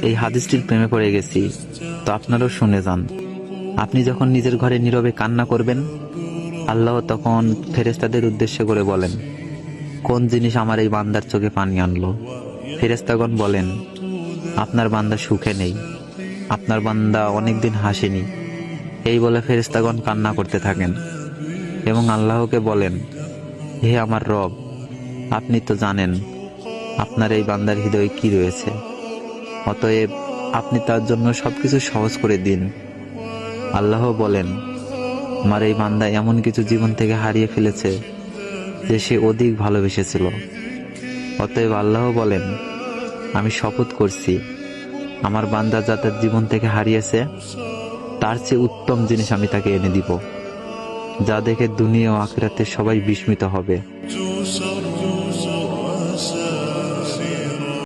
এই হাদিসটির প্রেমে পড়ে গেছি, তো আপনারাও শুনে যান। আপনি যখন নিজের ঘরে নীরবে কান্না করবেন, আল্লাহ তখন ফেরেশতাদের উদ্দেশ্য করে বলেন, কোন জিনিস আমার এই বান্দার চোখে পানি আনলো? ফেরেশতাগণ বলেন, আপনার বান্দা সুখে নেই, আপনার বান্দা অনেকদিন হাসেনি। এই বলে ফেরেশতাগণ কান্না করতে থাকেন এবং আল্লাহকে বলেন, হে আমার রব, আপনি তো জানেন আপনার এই বান্দার হৃদয়ে কি রয়েছে, অতএব আপনি তার জন্য সবকিছু সহজ করে দিন। আল্লাহ বলেন, আমার এই বান্দা এমন কিছু জীবন থেকে হারিয়ে ফেলেছে যে সে অধিক ভালোবেসেছিল। অতএব আল্লাহ বলেন, আমি শপথ করছি, আমার বান্দা যা তার জীবন থেকে হারিয়েছে তার চেয়ে উত্তম জিনিস আমি তাকে এনে দিব, যা দেখে দুনিয়া ও আখিরাতে সবাই বিস্মিত হবে।